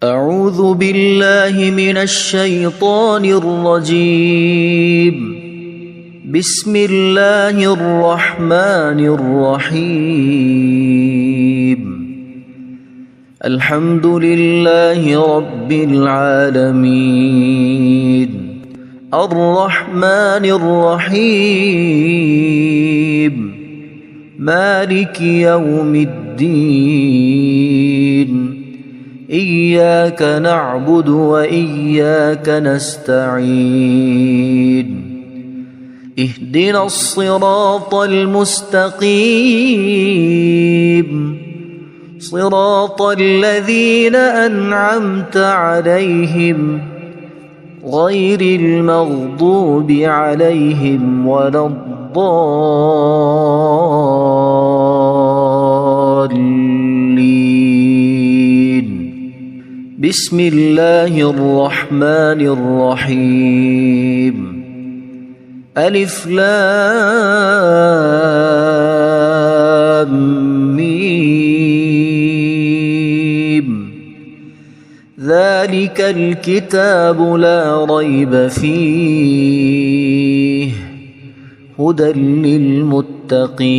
أعوذ بالله من الشيطان الرجيم. بسم الله الرحمن الرحيم. الحمد لله رب العالمين الرحمن الرحيم مالك يوم الدين إياك نعبد وإياك نستعين اهدنا الصراط المستقيم صراط الذين أنعمت عليهم غير المغضوب عليهم ولا الضالين. بسم الله الرحمن الرحيم. ألف لام ميم. ذلك الكتاب لا ريب فيه هدى للمتقين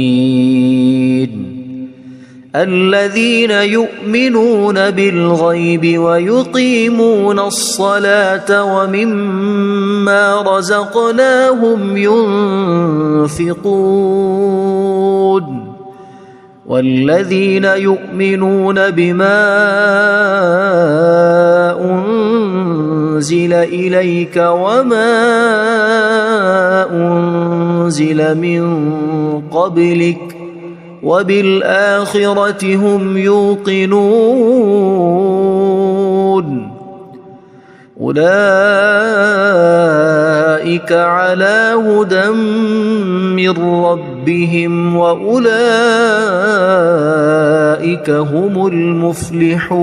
الذين يؤمنون بالغيب ويقيمون الصلاة ومما رزقناهم ينفقون والذين يؤمنون بما أنزل إليك وما أنزل من قبلك وبالآخرة هم يوقنون أولئك على هدى من ربهم وأولئك هم المفلحون.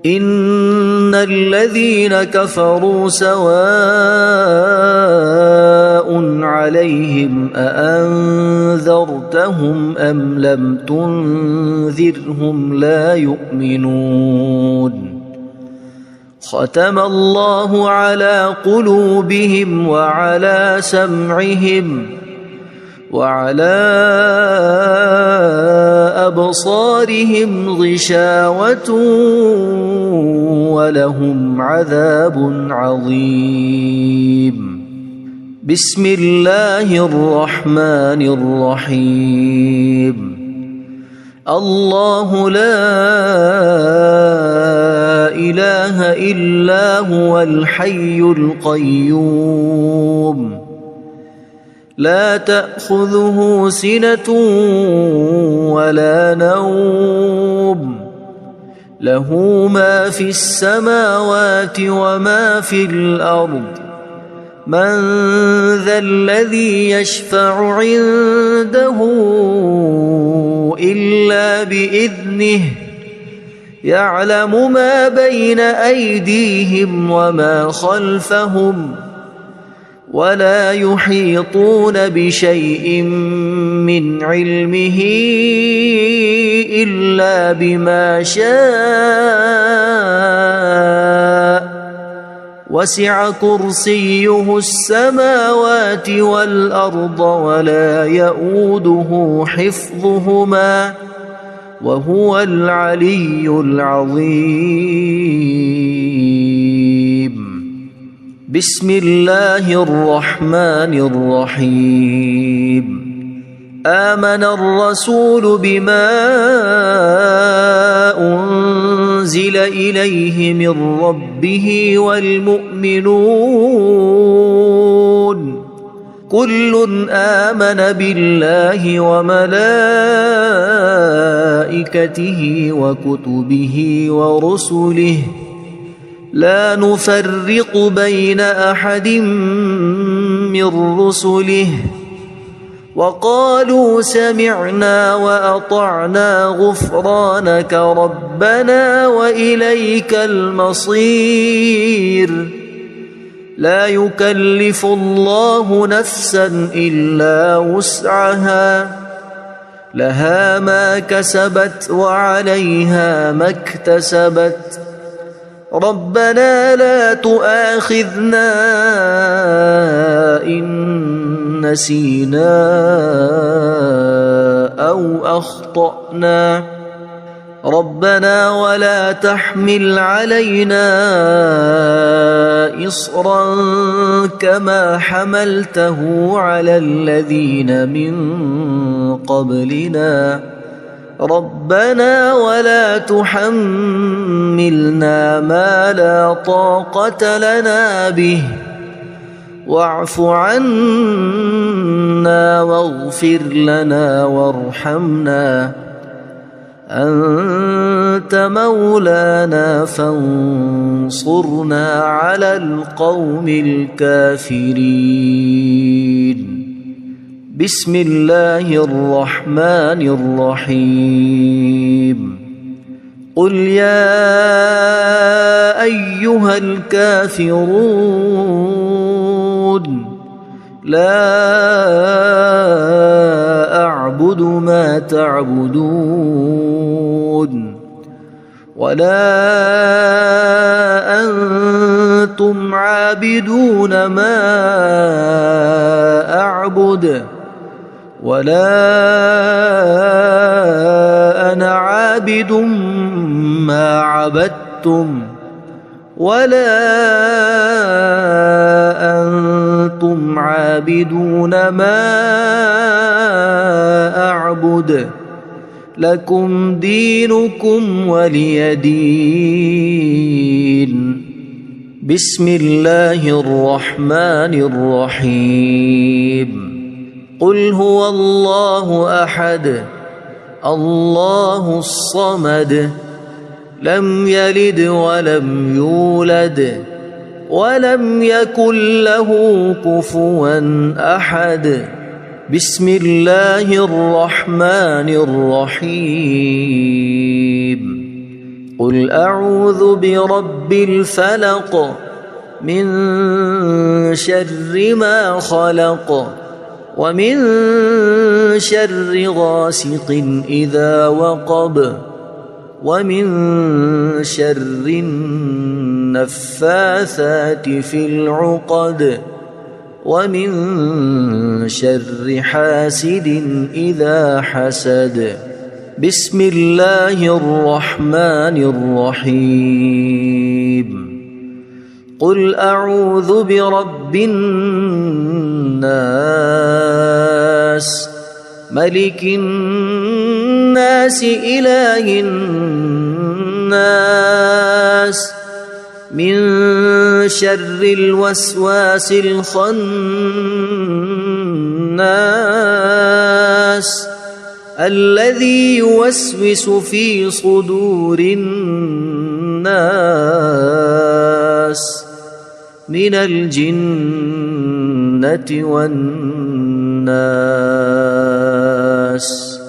إن الذين كفروا سواء عليهم أأنذرتهم أم لم تنذرهم لا يؤمنون. ختم الله على قلوبهم وعلى سمعهم وعلى أبصارهم غشاوة ولهم عذاب عظيم. بسم الله الرحمن الرحيم. الله لا إله إلا هو الحي القيوم لا تأخذه سنة ولا نوم له ما في السماوات وما في الأرض. من ذا الذي يشفع عنده إلا بإذنه يعلم ما بين أيديهم وما خلفهم ولا يحيطون بشيء من علمه إلا بما شاء وسع كرسيه السماوات والأرض ولا يؤوده حفظهما وهو العلي العظيم. بسم الله الرحمن الرحيم. آمن الرسول بما أنزل إليه من ربه والمؤمنون كل آمن بالله وملائكته وكتبه ورسله لا نفرق بين أحد من رسله وقالوا سمعنا وأطعنا غفرانك ربنا وإليك المصير. لا يكلف الله نفسا إلا وسعها لها ما كسبت وعليها ما اكتسبت ربنا لا تؤاخذنا إن نسينا أو أخطأنا ربنا ولا تحمل علينا إصرا كما حملته على الذين من قبلنا ربنا ولا تحملنا ما لا طاقة لنا به واعف عنا واغفر لنا وارحمنا أنت مولانا فانصرنا على القوم الكافرين بسم الله الرحمن الرحيم قل يا أيها الكافرون لا أعبد ما تعبدون ولا أنتم عابدون ما أعبد ولا أنا عابد ما عبدتم ولا أنتم عابدون ما أعبد لكم دينكم ولي دين بسم الله الرحمن الرحيم قل هو الله أحد الله الصمد لم يلد ولم يولد ولم يكن له كفوا أحد بسم الله الرحمن الرحيم قل أعوذ برب الفلق من شر ما خلق ومن شر غاسق إذا وقب ومن شر النفاثات في العقد ومن شر حاسد إذا حسد بسم الله الرحمن الرحيم قل أعوذ برب الناس ملك الناس إله الناس من شر الوسواس الخناس الذي يوسوس في صدور الناس من الجنة والناس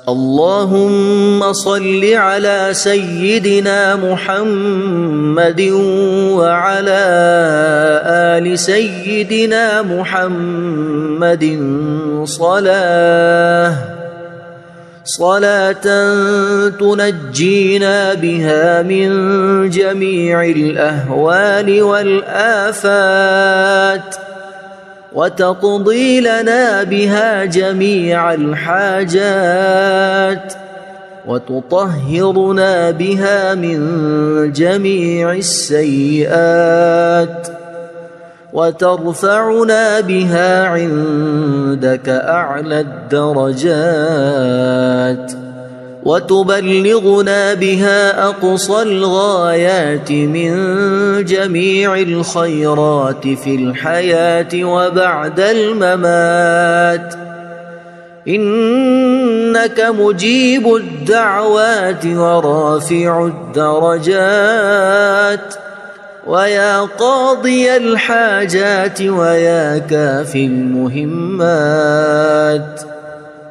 اللهم صل على سيدنا محمد وعلى آل سيدنا محمد صلاة تنجينا بها من جميع الأهوال والآفات وتقضي لنا بها جميع الحاجات وتطهرنا بها من جميع السيئات وترفعنا بها عندك أعلى الدرجات وتبلغنا بها أقصى الغايات من جميع الخيرات في الحياة وبعد الممات إنك مجيب الدعوات ورافع الدرجات ويا قاضي الحاجات ويا كافي المهمات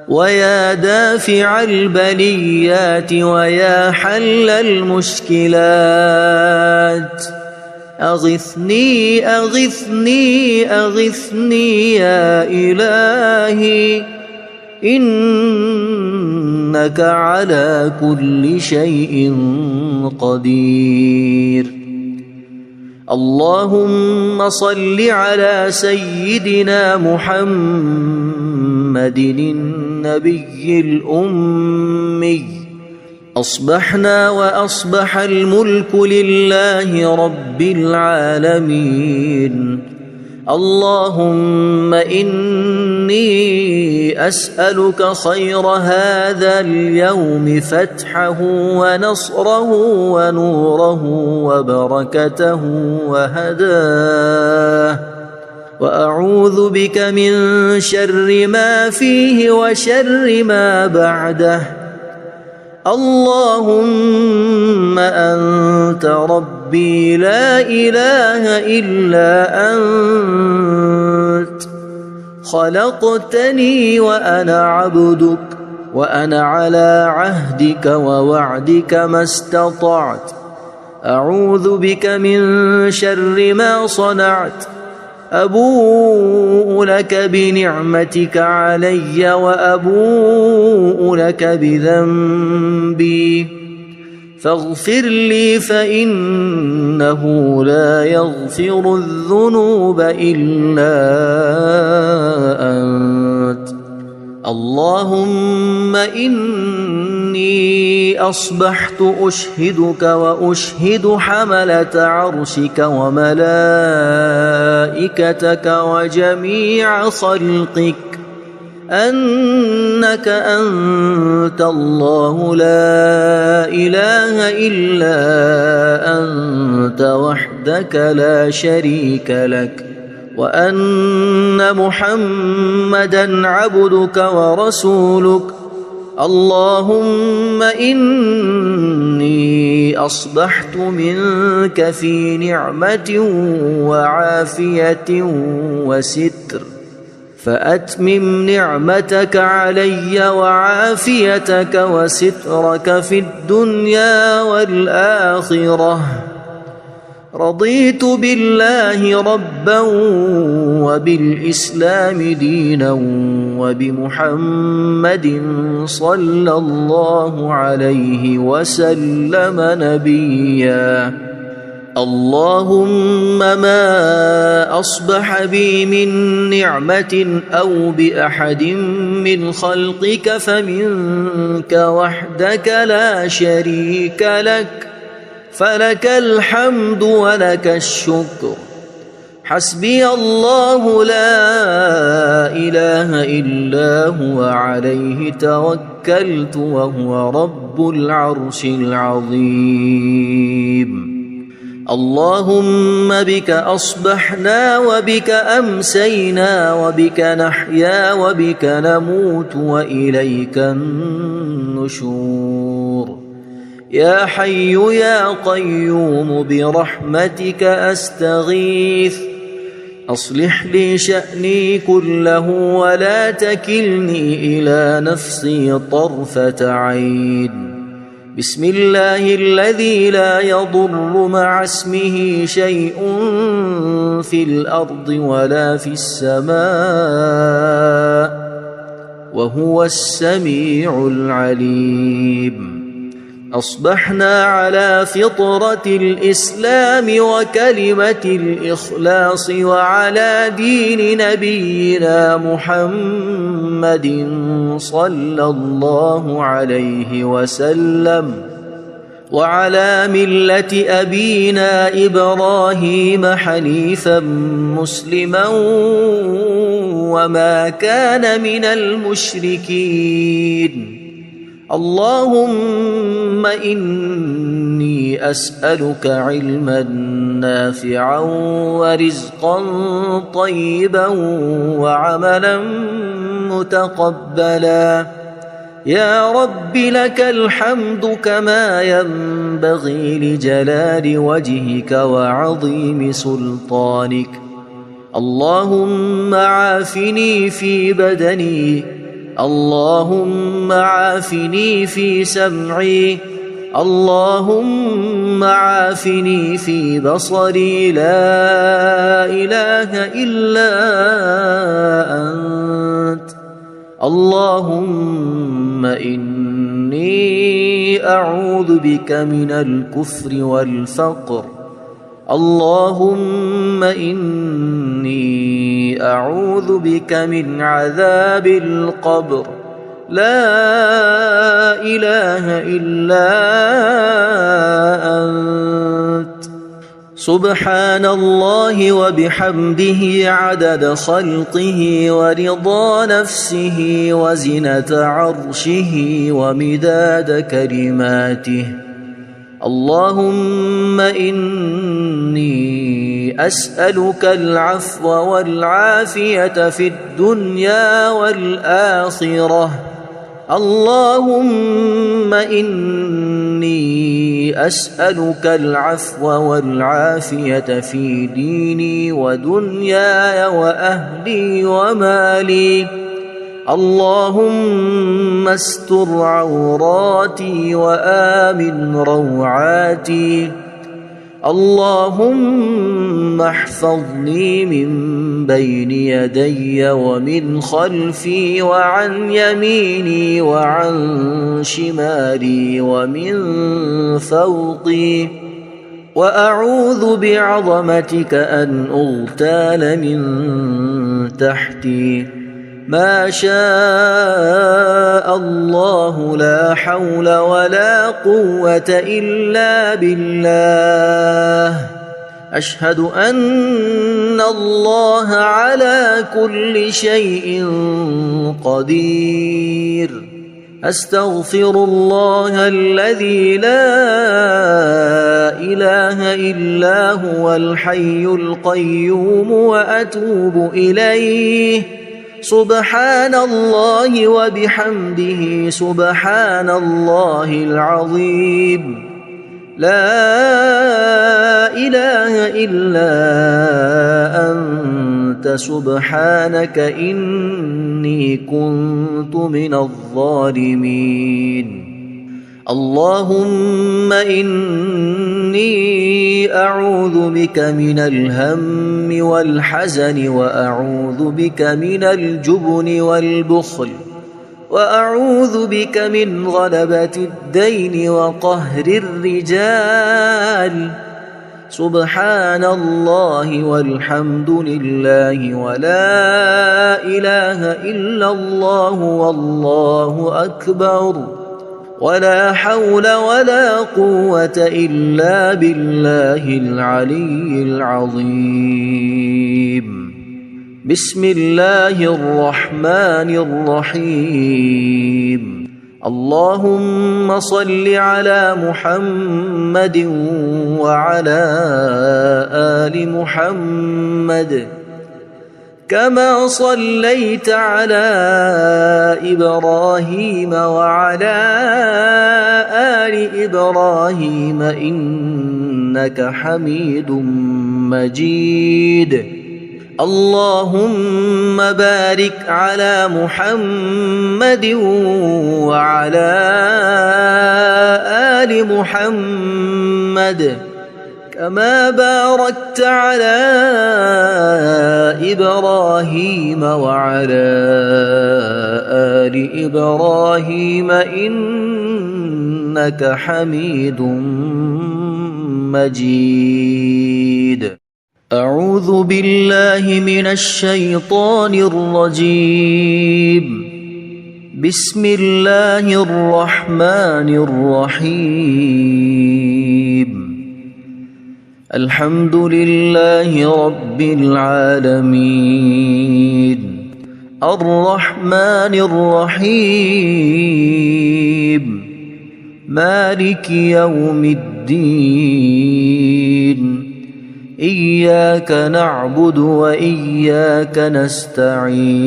ويا دافع البليات ويا حل المشكلات أغثني أغثني أغثني يا إلهي إنك على كل شيء قدير. اللهم صل على سيدنا محمد النبي الأمي. أصبحنا وأصبح الملك لله رب العالمين. اللهم إني أسألك خير هذا اليوم، فتحه ونصره ونوره وبركته وهداه، وأعوذ بك من شر ما فيه وشر ما بعده. اللهم أنت ربي لا إله إلا أنت، خلقتني وأنا عبدك، وأنا على عهدك ووعدك ما استطعت. أعوذ بك من شر ما صنعت. أبوء لك بنعمتك علي وأبوء لك بذنبي، فاغفر لي فإنه لا يغفر الذنوب إلا أنت. اللهم إني أصبحت أشهدك وأشهد حملة عرشك وملائكتك وجميع خلقك أنك أنت الله لا إله إلا أنت وحدك لا شريك لك، وأن محمدًا عبدك ورسولك. اللهم إني أصبحت منك في نعمة وعافية وستر، فأتمم نعمتك علي وعافيتك وسترك في الدنيا والآخرة. رضيت بالله ربا وبالإسلام دينا وبمحمد صلى الله عليه وسلم نبيا. اللهم ما أصبح بي من نعمة أو بأحد من خلقك فمنك وحدك لا شريك لك، فلك الحمد ولك الشكر. حسبي الله لا إله إلا هو عليه توكلت وهو رب العرش العظيم. اللهم بك أصبحنا وبك أمسينا وبك نحيا وبك نموت وإليك النشور. يا حي يا قيوم برحمتك أستغيث، أصلح لي شأني كله ولا تكلني إلى نفسي طرفة عين. بسم الله الذي لا يضر مع اسمه شيء في الأرض ولا في السماء، وهو السميع العليم. أصبحنا على فطرة الإسلام وكلمة الإخلاص وعلى دين نبينا محمد صلى الله عليه وسلم، وعلى ملة أبينا إبراهيم حنيفا مسلما وما كان من المشركين. اللهم إني أسألك علما نافعا ورزقا طيبا وعملا متقبلا. يا رب لك الحمد كما ينبغي لجلال وجهك وعظيم سلطانك. اللهم عافني في بدني، اللهم عافني في سمعي، اللهم عافني في بصري. لا إله إلا أنت. اللهم إني أعوذ بك من الكفر والفقر. اللهم إني أعوذ بك من عذاب القبر. لا إله إلا أنت. سبحان الله وبحمده عدد خلقه ورضا نفسه وزنة عرشه ومداد كلماته. اللهم إني أسألك العفو والعافية في الدنيا والآخرة. اللهم إني أسألك العفو والعافية في ديني ودنياي وأهلي ومالي. اللهم استر عوراتي وآمن روعاتي. اللهم احفظني من بين يدي ومن خلفي وعن يميني وعن شمالي ومن فوقي. وأعوذ بعظمتك أن أغتال من تحتي. ما شاء الله لا حول ولا قوة إلا بالله. أشهد أن الله على كل شيء قدير. أستغفر الله الذي لا إله إلا هو الحي القيوم وأتوب إليه. سبحان الله وبحمده سبحان الله العظيم. لا إله إلا أنت سبحانك إني كنت من الظالمين. اللهم إني أعوذ بك من الهم والحزن وأعوذ بك من الجبن والبخل وأعوذ بك من غلبة الدين وقهر الرجال. سبحان الله والحمد لله ولا إله إلا الله والله أكبر ولا حول ولا قوة إلا بالله العلي العظيم. بسم الله الرحمن الرحيم. اللهم صل على محمد وعلى آل محمد كما صليت على إبراهيم وعلى آل إبراهيم إنك حميد مجيد. اللهم بارك على محمد وعلى آل محمد كما باركت على إبراهيم وعلى آل إبراهيم إنك حميد مجيد. أعوذ بالله من الشيطان الرجيم. بسم الله الرحمن الرحيم. الحمد لله رب العالمين الرحمن الرحيم مالك يوم الدين. إياك نعبد وإياك نستعين.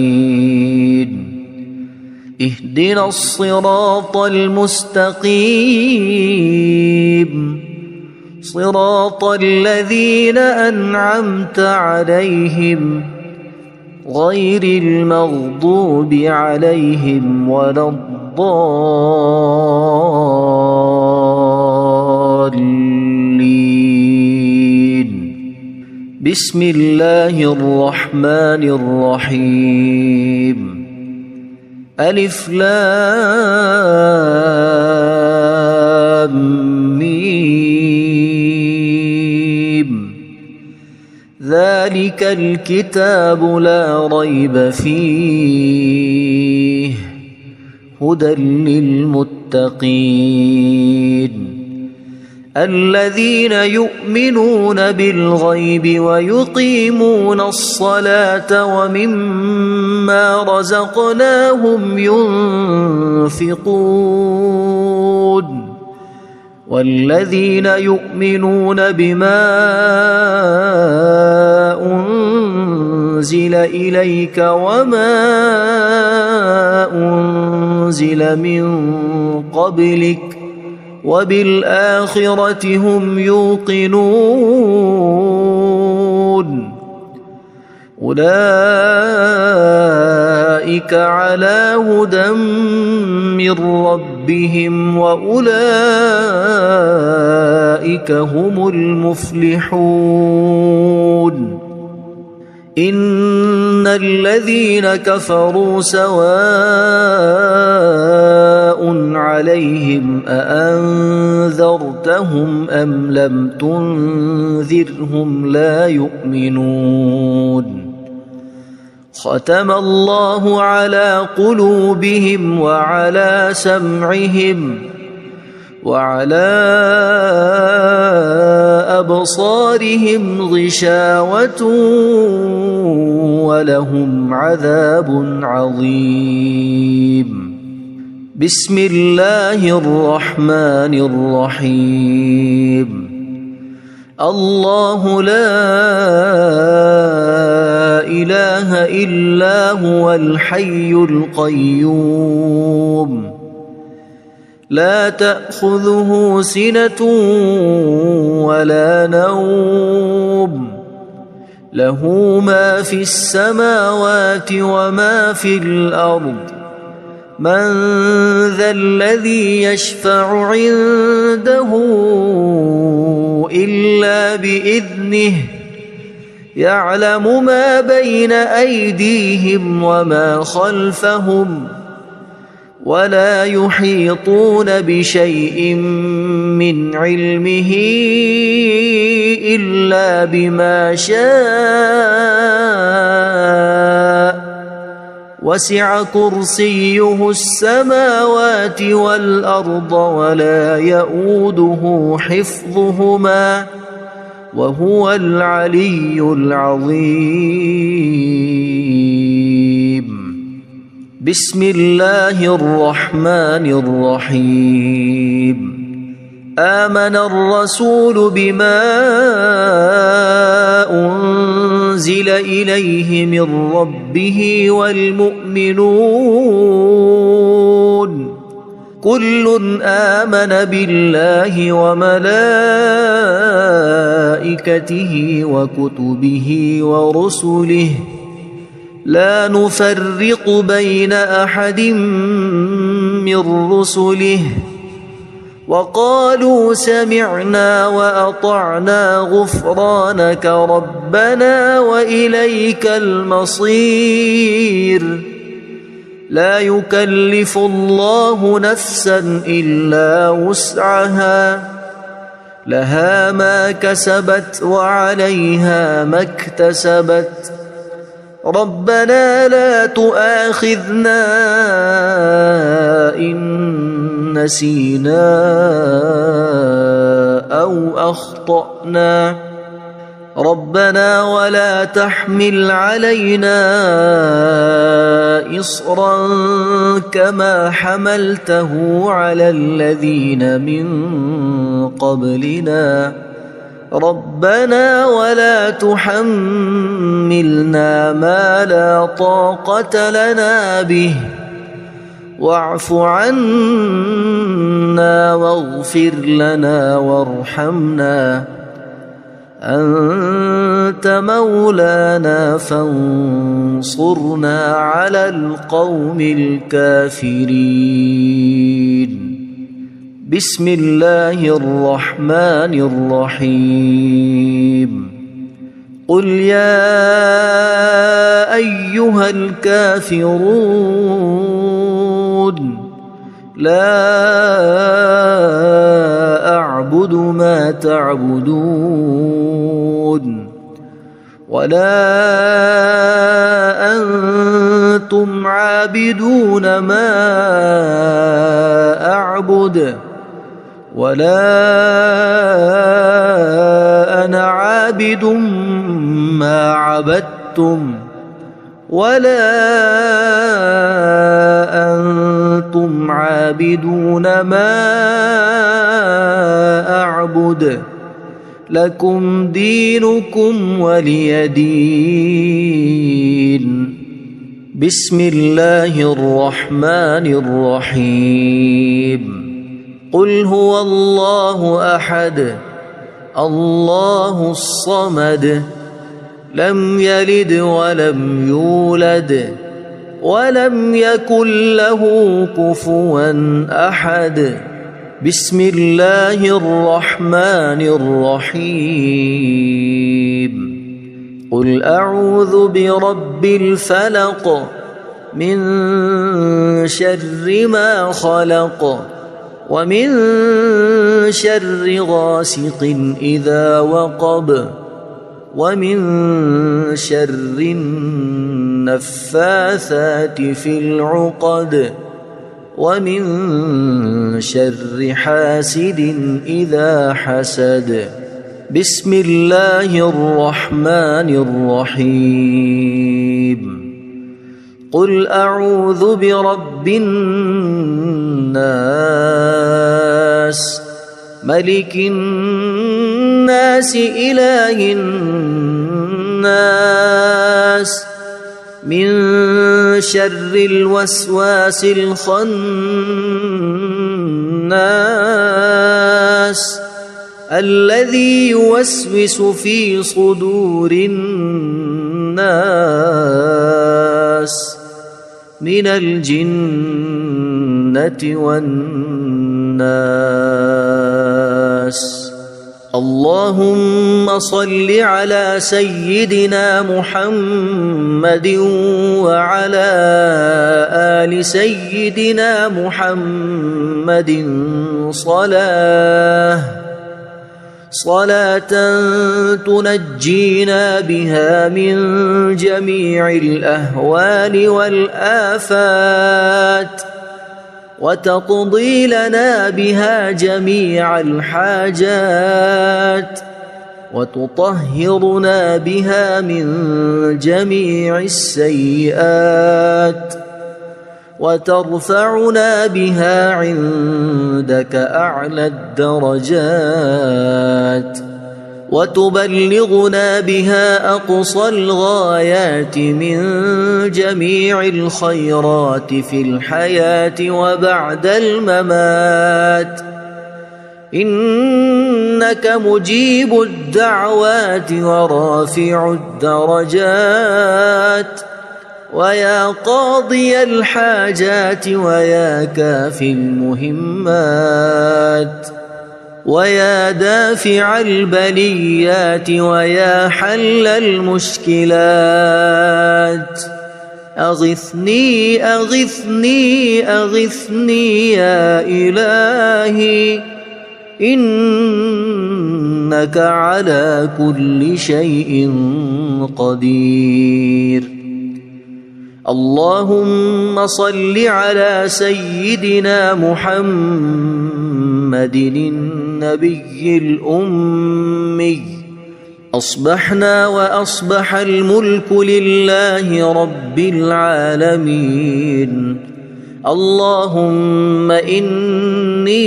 اهدنا الصراط المستقيم صراط الذين أنعمت عليهم غير المغضوب عليهم ولا الضالين. بسم الله الرحمن الرحيم. ألف لام ميم ذلك الكتاب لا ريب فيه هدى للمتقين الذين يؤمنون بالغيب ويقيمون الصلاة ومما رزقناهم ينفقون والذين يؤمنون بما أنزل إليك وما أنزل من قبلك وبالآخرة هم يوقنون أولئك على هدى من ربهم وأولئك هم المفلحون إن الذين كفروا سواء عليهم أأنذرتهم أم لم تنذرهم لا يؤمنون ختم الله على قلوبهم وعلى سمعهم وعلى أبصارهم غشاوة ولهم عذاب عظيم بسم الله الرحمن الرحيم الله لا إله إلا هو الحي القيوم لا تأخذه سنة ولا نوم له ما في السماوات وما في الأرض من ذا الذي يشفع عنده إلا بإذنه يعلم ما بين أيديهم وما خلفهم ولا يحيطون بشيء من علمه إلا بما شاء وسع كرسيه السماوات والأرض ولا يؤوده حفظهما وهو العلي العظيم بسم الله الرحمن الرحيم آمن الرسول بما أنزل إليه من ربه والمؤمنون كل آمن بالله وملائكته وكتبه ورسله لا نفرق بين أحد من رسله وقالوا سمعنا وأطعنا غفرانك ربنا وإليك المصير لا يكلف الله نفسا إلا وسعها لها ما كسبت وعليها ما اكتسبت ربنا لا تؤاخذنا إن نسينا أو أخطأنا ربنا ولا تحمل علينا إصرا كما حملته على الذين من قبلنا ربنا ولا تحملنا ما لا طاقة لنا به واعف عنا واغفر لنا وارحمنا أنت مولانا فانصرنا على القوم الكافرين بسم الله الرحمن الرحيم قل يا أيها الكافرون لا أعبد ما تعبدون ولا أنتم عابدون ما أعبد ولا أنا عابد ما عبدتم ولا أنتم عابدون ما أعبد لكم دينكم ولي دين. بسم الله الرحمن الرحيم. قل هو الله أحد الله الصمد لم يلد ولم يولد ولم يكن له كفوا أحد. بسم الله الرحمن الرحيم. قل أعوذ برب الفلق من شر ما خلق ومن شر غاسق إذا وقب ومن شر النفاثات في العقد ومن شر حاسد إذا حسد. بسم الله الرحمن الرحيم. قل أعوذ برب الناس ملك الناس إله الناس من شر الوسواس الخناس الذي يوسوس في صدور الناس من الجنة والناس. اللهم صل على سيدنا محمد وعلى آل سيدنا محمد صلاة تنجينا بها من جميع الأهوال والآفات وتقضي لنا بها جميع الحاجات وتطهرنا بها من جميع السيئات وترفعنا بها عندك أعلى الدرجات وتبلغنا بها أقصى الغايات من جميع الخيرات في الحياة وبعد الممات. إنك مجيب الدعوات ورافع الدرجات ويا قاضي الحاجات ويا كافي المهمات ويا دافع البليات ويا حل المشكلات. أغثني أغثني أغثني يا إلهي إنك على كل شيء قدير. اللهم صل على سيدنا محمد النبي الأمي. أصبحنا وأصبح الملك لله رب العالمين. اللهم إني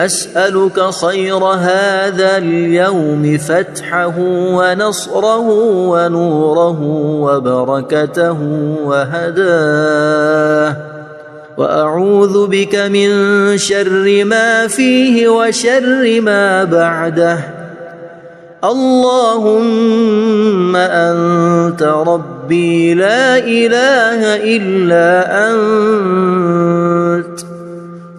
أسألك خير هذا اليوم فتحه ونصره ونوره وبركته وهداه وأعوذ بك من شر ما فيه وشر ما بعده. اللهم أنت ربي لا إله إلا أنت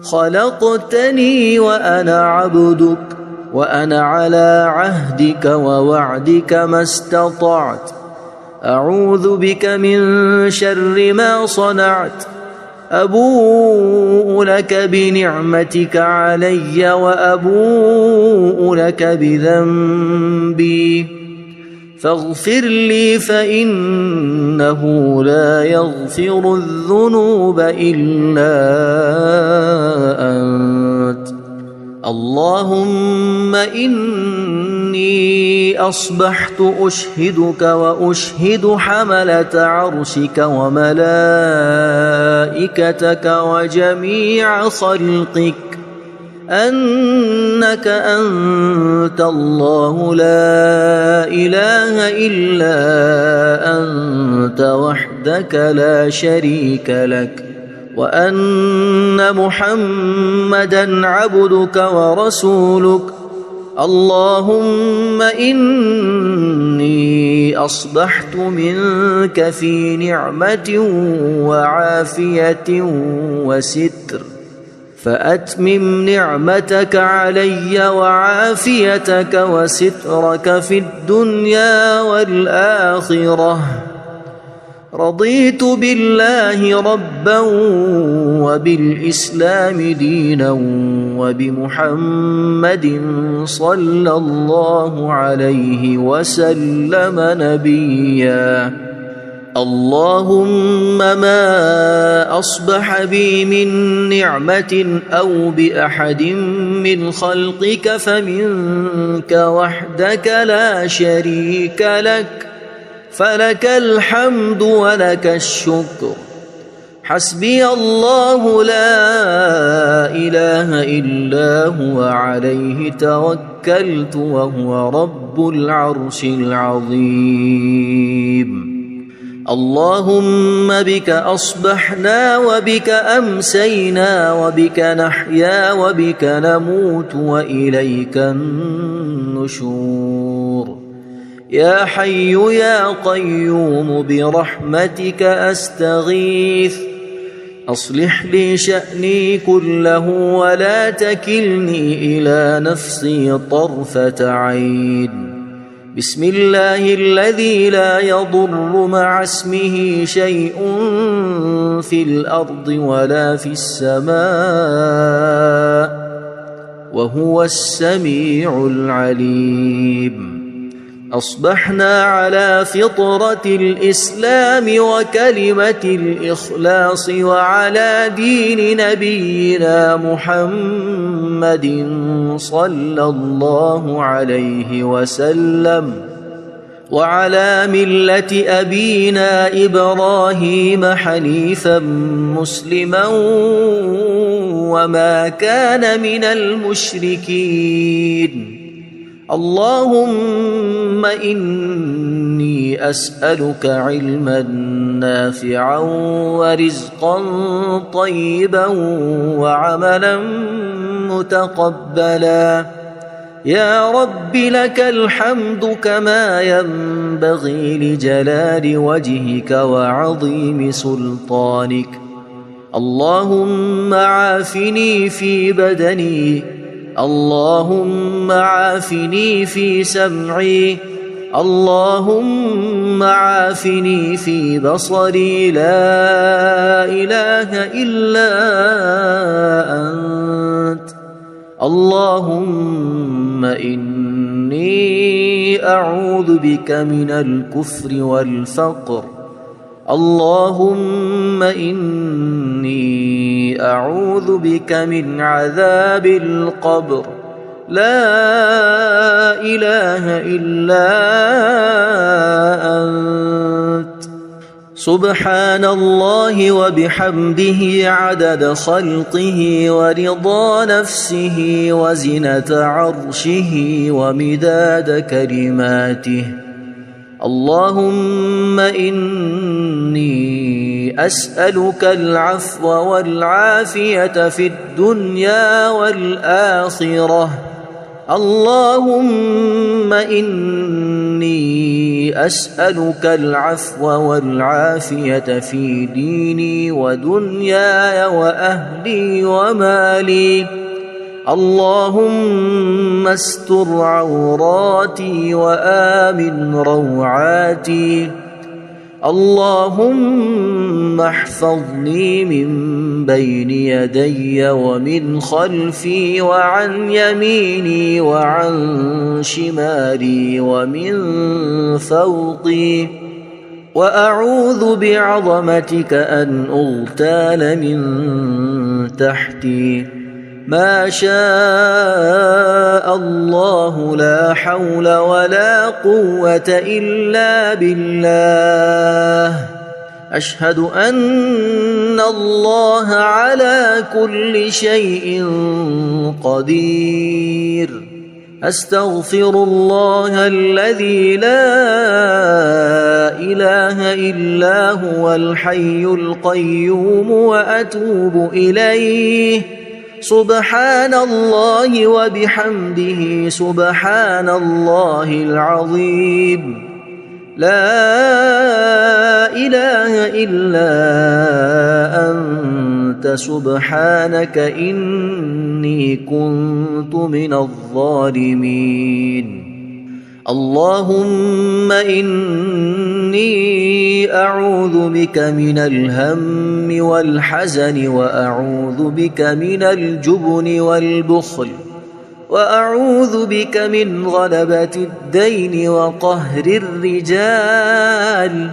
خلقتني وأنا عبدك وأنا على عهدك ووعدك ما استطعت. أعوذ بك من شر ما صنعت أبوء لك بنعمتك علي وأبوء لك بذنبي فاغفر لي فإنه لا يغفر الذنوب إلا أنت. اللهم إني أصبحت أشهدك وأشهد حملة عرشك وملائكتك وجميع خلقك أنك أنت الله لا إله إلا أنت وحدك لا شريك لك وأن محمدًا عبدك ورسولك. اللهم إني أصبحت منك في نعمة وعافية وستر فأتمم نعمتك علي وعافيتك وسترك في الدنيا والآخرة. رضيت بالله ربا وبالإسلام دينا وبمحمد صلى الله عليه وسلم نبيا. اللهم ما أصبح بي من نعمة أو بأحد من خلقك فمنك وحدك لا شريك لك فلك الحمد ولك الشكر. حسبي الله لا إله إلا هو عليه توكلت وهو رب العرش العظيم. اللهم بك أصبحنا وبك أمسينا وبك نحيا وبك نموت وإليك النشور. يا حي يا قيوم برحمتك أستغيث أصلح لي شأني كله ولا تكلني إلى نفسي طرفة عين. بسم الله الذي لا يضر مع اسمه شيء في الأرض ولا في السماء وهو السميع العليم. أصبحنا على فطرة الإسلام وكلمة الإخلاص وعلى دين نبينا محمد صلى الله عليه وسلم وعلى ملة أبينا إبراهيم حنيفا مسلما وما كان من المشركين. اللهم إني أسألك علما نافعا ورزقا طيبا وعملا متقبلا. يا رب لك الحمد كما ينبغي لجلال وجهك وعظيم سلطانك. اللهم عافني في بدني اللهم عافني في سمعي اللهم عافني في بصري لا إله إلا أنت. اللهم إني أعوذ بك من الكفر والفقر. اللهم إني أعوذ بك من عذاب القبر. لا إله إلا أنت. سبحان الله وبحمده عدد خلقه ورضا نفسه وزنة عرشه ومداد كلماته. اللهم إني أسألك العفو والعافية في الدنيا والآخرة. اللهم إني أسألك العفو والعافية في ديني ودنياي وأهلي ومالي. اللهم استر عوراتي وآمن روعاتي. اللهم احفظني من بين يدي ومن خلفي وعن يميني وعن شمالي ومن فوقي، وأعوذ بعظمتك أن أغتال من تحتي. ما شاء الله لا حول ولا قوة إلا بالله. أشهد أن الله على كل شيء قدير. أستغفر الله الذي لا إله إلا هو الحي القيوم وأتوب إليه. سبحان الله وبحمده سبحان الله العظيم. لا إله إلا أنت سبحانك إني كنت من الظالمين. اللهم إني أعوذ بك من الهم والحزن، وأعوذ بك من الجبن والبخل، وأعوذ بك من غلبة الدين وقهر الرجال.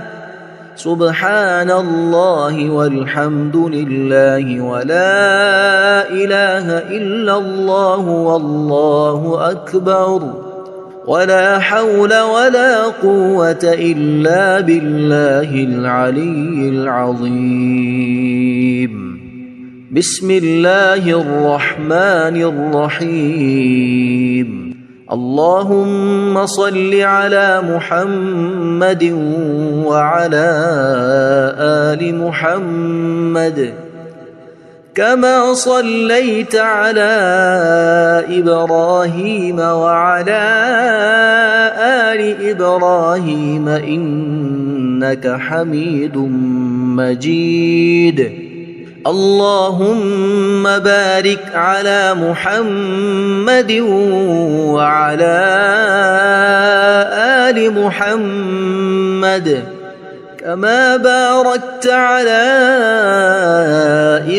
سبحان الله والحمد لله ولا إله إلا الله والله أكبر، ولا حول ولا قوة إلا بالله العلي العظيم. بسم الله الرحمن الرحيم. اللهم صل على محمد وعلى آل محمد كما صليت على إبراهيم وعلى آل إبراهيم إنك حميد مجيد. اللهم بارك على محمد وعلى آل محمد كما باركت على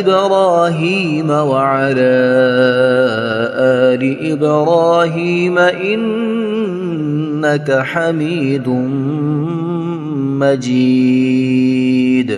إبراهيم وعلى آل إبراهيم إنك حميد مجيد.